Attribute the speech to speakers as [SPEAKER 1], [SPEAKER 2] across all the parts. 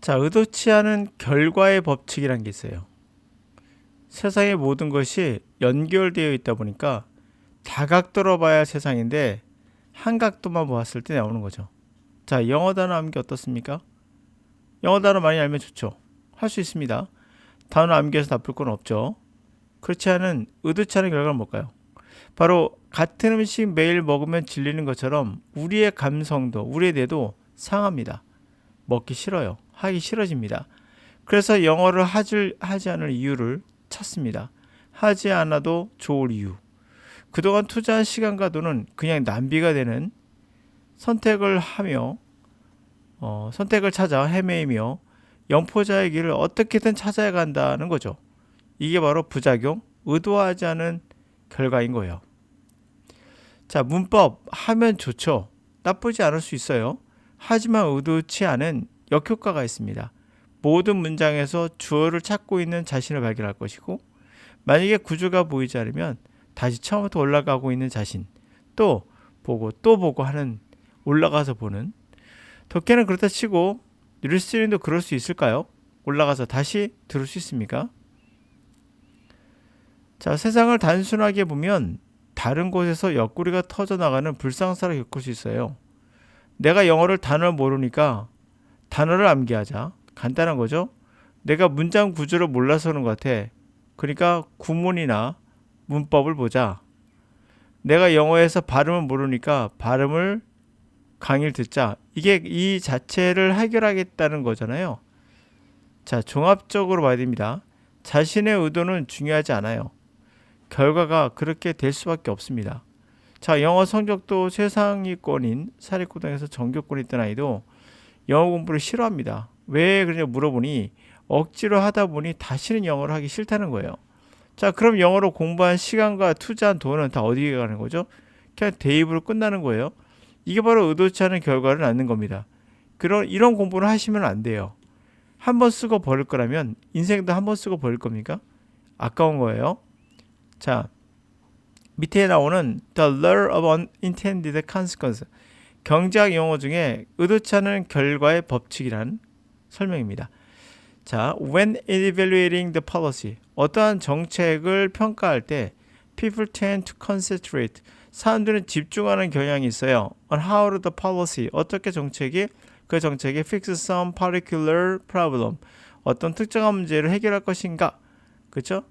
[SPEAKER 1] 자, 의도치 않은 결과의 법칙이란 게 있어요. 세상의 모든 것이 연결되어 있다 보니까 다각도로 봐야 세상인데 한 각도만 보았을 때 나오는 거죠. 자, 영어 단어 암기 어떻습니까? 영어 단어 많이 알면 좋죠. 할 수 있습니다. 단어 암기해서 나쁠 건 없죠. 그렇지 않은 의도치 않은 결과는 뭘까요? 바로 같은 음식 매일 먹으면 질리는 것처럼 우리의 감성도 우리의 뇌도 상합니다. 먹기 싫어요. 하기 싫어집니다. 그래서 영어를 하지 않을 이유를 찾습니다. 하지 않아도 좋을 이유. 그동안 투자한 시간과 돈은 그냥 낭비가 되는 선택을 하며 선택을 찾아 헤매이며 영포자의 길을 어떻게든 찾아야 간다는 거죠. 이게 바로 부작용, 의도하지 않은 결과인 거예요. 자, 문법 하면 좋죠. 나쁘지 않을 수 있어요. 하지만 의도치 않은 역효과가 있습니다. 모든 문장에서 주어를 찾고 있는 자신을 발견할 것이고, 만약에 구조가 보이지 않으면 다시 처음부터 올라가고 있는 자신, 또 보고 하는, 올라가서 보는. 덕혜는 그렇다 치고 류스틴도 그럴 수 있을까요? 올라가서 다시 들을 수 있습니까? 자, 세상을 단순하게 보면 다른 곳에서 옆구리가 터져나가는 불상사를 겪을 수 있어요. 내가 영어를 단어를 모르니까 단어를 암기하자. 간단한 거죠. 내가 문장 구조를 몰라서 그런 것 같아. 그러니까 구문이나 문법을 보자. 내가 영어에서 발음을 모르니까 발음을 강의를 듣자. 이게 이 자체를 해결하겠다는 거잖아요. 자, 종합적으로 봐야 됩니다. 자신의 의도는 중요하지 않아요. 결과가 그렇게 될 수밖에 없습니다. 자, 영어 성적도 최상위권인 사립고등에서 전교권에 있던 아이도 영어 공부를 싫어합니다. 왜 그러냐 물어보니 억지로 하다 보니 다시는 영어를 하기 싫다는 거예요. 자, 그럼 영어로 공부한 시간과 투자한 돈은 다 어디에 가는 거죠? 그냥 대입으로 끝나는 거예요. 이게 바로 의도치 않은 결과를 낳는 겁니다. 이런 공부를 하시면 안 돼요. 한 번 쓰고 버릴 거라면 인생도 한 번 쓰고 버릴 겁니까? 아까운 거예요. 자, 밑에 나오는 The Law of Unintended Consequence, 경제학 용어 중에 의도치 않은 결과의 법칙이라는 설명입니다. 자, when evaluating the policy, 어떠한 정책을 평가할 때 people tend to concentrate, 사람들은 집중하는 경향이 있어요. on how the policy, 어떻게 그 정책이 fix some particular problem, 어떤 특정한 문제를 해결할 것인가. 그렇죠?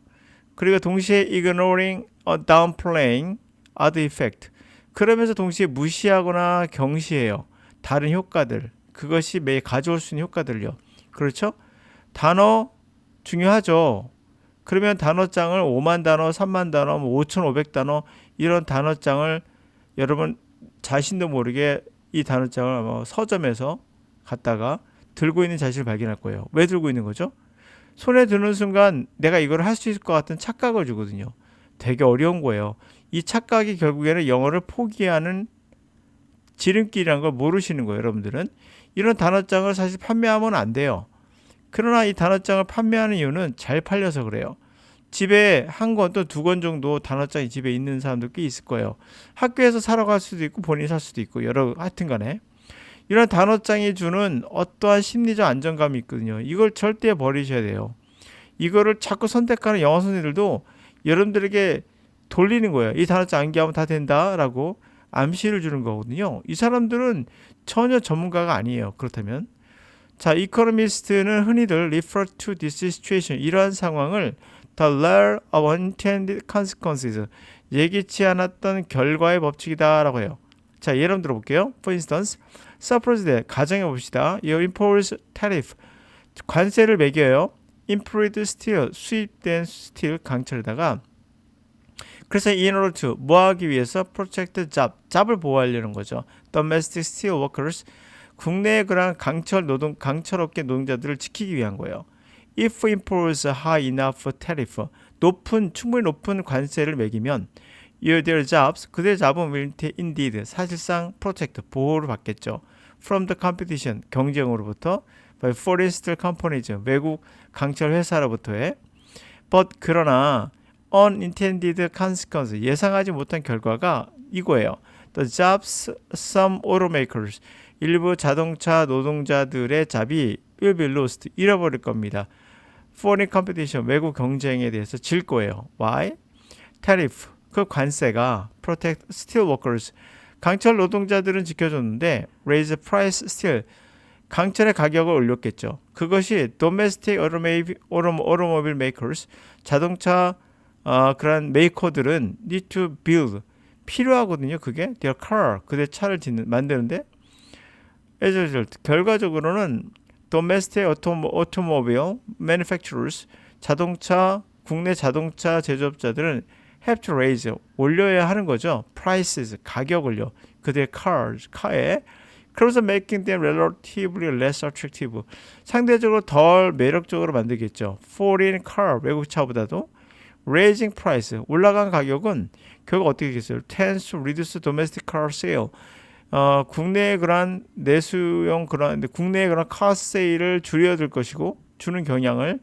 [SPEAKER 1] 그리고 동시에 ignoring or downplaying other effect, 그러면서 동시에 무시하거나 경시해요. 다른 효과들, 그것이 매일 가져올 수 있는 효과들요. 그렇죠? 단어 중요하죠. 그러면 단어장을 5만 단어, 3만 단어, 5,500단어 이런 단어장을 여러분 자신도 모르게 이 단어장을 서점에서 갖다가 들고 있는 자신을 발견할 거예요. 왜 들고 있는 거죠? 손에 드는 순간 내가 이걸 할 수 있을 것 같은 착각을 주거든요. 되게 어려운 거예요. 이 착각이 결국에는 영어를 포기하는 지름길이라는 걸 모르시는 거예요. 여러분들은 이런 단어장을 사실 판매하면 안 돼요. 그러나 이 단어장을 판매하는 이유는 잘 팔려서 그래요. 집에 한 권 또 두 권 정도 단어장이 집에 있는 사람들 꽤 있을 거예요. 학교에서 사러 갈 수도 있고 본인이 살 수도 있고 하여튼 간에 이런 단어장이 주는 어떠한 심리적 안정감이 있거든요. 이걸 절대 버리셔야 돼요. 이거를 자꾸 선택하는 영어 선생님들도 여러분들에게 돌리는 거예요. 이 단어장 암기하면 다 된다라고 암시를 주는 거거든요. 이 사람들은 전혀 전문가가 아니에요. 그렇다면 자, 이코노미스트는 흔히들 refer to this situation, 이러한 상황을 the law of unintended consequences, 예기치 않았던 결과의 법칙이다라고 해요. 자, 예를 들어볼게요. For instance, suppose that, 가정해 봅시다. You impose tariff, 관세를 매겨요. imported steel, 수입된 스틸 강철에다가, 그래서 in order to, 뭐 하기 위해서 protect 잡을 보호하려는 거죠. domestic steel workers, 국내의 그러한 강철업계 노동자들을 지키기 위한 거예요. If impose high enough tariff, 충분히 높은 관세를 매기면 their jobs, 그들의 잡은 will indeed, 사실상 protect, 보호를 받겠죠. From the competition, 경쟁으로부터, by foreign steel companies, 외국 강철 회사로부터의. But 그러나 unintended consequence, 예상하지 못한 결과가 이거예요. The jobs some automakers, 일부 자동차 노동자들의 잡이 will be lost, 잃어버릴 겁니다. foreign competition, 외국 경쟁에 대해서 질 거예요. Why? tariff, 그 관세가 protect steel workers, 강철 노동자들은 지켜줬는데 raise price steel, 강철의 가격을 올렸겠죠. 그것이 domestic automobile makers, 자동차 그런 메이커들은 need to build, 필요하거든요. 그게 their car, 그들의 차를 만드는데 as a result, 결과적으로는 domestic automobile manufacturers, 국내 자동차 제조업자들은 have to raise, 올려야 하는 거죠. prices, 가격을요. 그들의 카에. 그러면서 making them relatively less attractive, 상대적으로 덜 매력적으로 만들겠죠. foreign car, 외국 차보다도. raising price, 올라간 가격은 결국 어떻게 되겠어요? tends to reduce domestic car sale, 국내의 그런 내수용 국내의 그런 카 세일을 줄여들 것이고, 주는 경향을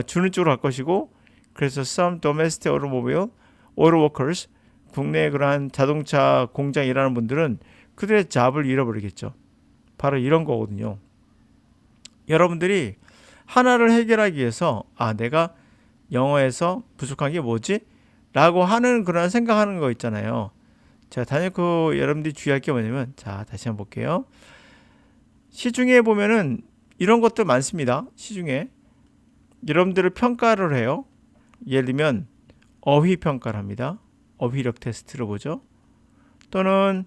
[SPEAKER 1] 주는 쪽으로 갈 것이고, 그래서 some domestic auto workers, 국내의 그러한 자동차 공장 일하는 분들은 그들의 잡을 잃어버리겠죠. 바로 이런 거거든요. 여러분들이 하나를 해결하기 위해서 내가 영어에서 부족한 게 뭐지? 라고 하는 그런 생각하는 거 있잖아요. 자, 단연코 여러분들이 주의할 게 뭐냐면, 자, 다시 한번 볼게요. 시중에 보면은 이런 것들 많습니다. 시중에 여러분들을 평가를 해요. 예를 들면 어휘 평가를 합니다. 어휘력 테스트를 보죠. 또는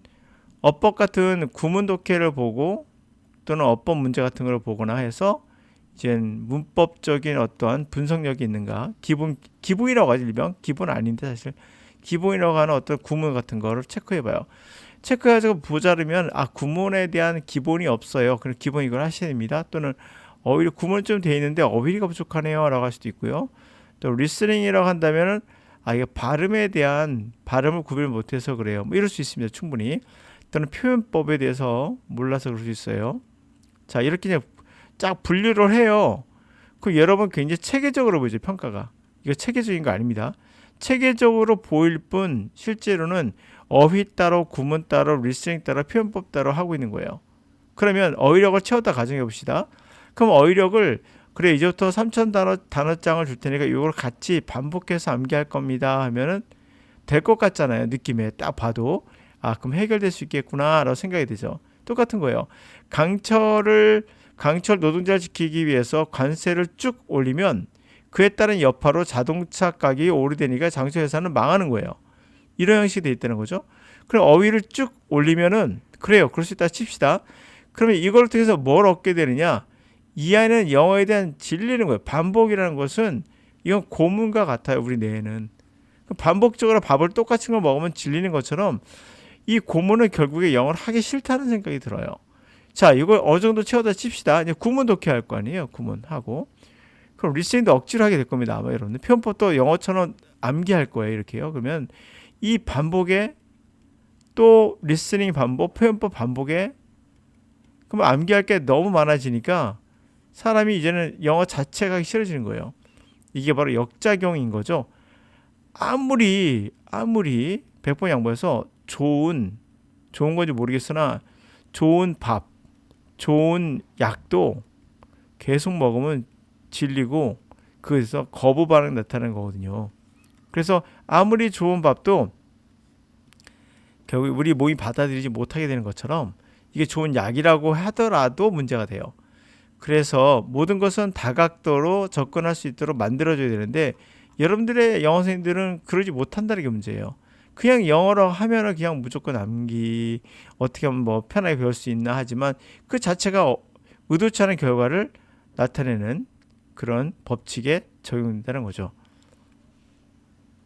[SPEAKER 1] 어법 같은 구문 독해를 보고, 또는 어법 문제 같은 걸 보거나 해서 이제 문법적인 어떠한 분석력이 있는가, 기본이라고 하지, 일명 기본 아닌데 사실 기본이라고 하는 어떤 구문 같은 거를 체크해봐요. 체크해가지고 보자르면 구문에 대한 기본이 없어요. 그럼 기본 이걸 하셔야 됩니다. 또는 오히려 구문은 좀 돼 있는데 어휘가 부족하네요 라고 할 수도 있고요. 또 리스닝이라고 한다면은 이게 발음에 대한 발음을 구별 못해서 그래요. 뭐 이럴 수 있습니다. 충분히. 또는 표현법에 대해서 몰라서 그럴 수 있어요. 자, 이렇게 그냥 쫙 분류를 해요. 그럼 여러분 굉장히 체계적으로 보이죠, 평가가. 이거 체계적인 거 아닙니다. 체계적으로 보일 뿐 실제로는 어휘 따로, 구문 따로, 리스닝 따로, 표현법 따로 하고 있는 거예요. 그러면 어휘력을 채웠다 가정해 봅시다. 그럼 어휘력을 그래 이제부터 3,000단어장을 줄 테니까 이걸 같이 반복해서 암기할 겁니다 하면은 될 것 같잖아요. 느낌에 딱 봐도 그럼 해결될 수 있겠구나 라고 생각이 되죠. 똑같은 거예요. 강철 노동자를 지키기 위해서 관세를 쭉 올리면 그에 따른 여파로 자동차 가격이 오르되니까 장소 회사는 망하는 거예요. 이런 형식이 돼 있다는 거죠. 그럼 어휘를 쭉 올리면은 그래요. 그럴 수 있다 칩시다. 그러면 이걸 통해서 뭘 얻게 되느냐? 이 안에는 영어에 대한 질리는 거예요. 반복이라는 것은 이건 고문과 같아요. 우리 뇌에는. 반복적으로 밥을 똑같은 걸 먹으면 질리는 것처럼 이 고문은 결국에 영어를 하기 싫다는 생각이 들어요. 자, 이걸 어느 정도 채워다 칩시다. 이제 구문 독해할 거 아니에요. 구문하고. 그럼 리스닝도 억지로 하게 될 겁니다. 아마 여러분들. 표현법도 영어처럼 암기할 거예요. 이렇게요. 그러면 이 반복에 또 리스닝 반복, 표현법 반복에 그러면 암기할 게 너무 많아지니까 사람이 이제는 영어 자체가 싫어지는 거예요. 이게 바로 역작용인 거죠. 아무리 100번 양보해서 좋은 건지 모르겠으나 좋은 밥, 좋은 약도 계속 먹으면 질리고 그래서 거부 반응 나타나는 거거든요. 그래서 아무리 좋은 밥도 결국 우리 몸이 받아들이지 못하게 되는 것처럼 이게 좋은 약이라고 하더라도 문제가 돼요. 그래서 모든 것은 다각도로 접근할 수 있도록 만들어줘야 되는데 여러분들의 영어 선생님들은 그러지 못한다는 게 문제예요. 그냥 영어로 하면은 그냥 무조건 암기, 어떻게 하면 뭐 편하게 배울 수 있나 하지만 그 자체가 의도치 않은 결과를 나타내는 그런 법칙에 적용된다는 거죠.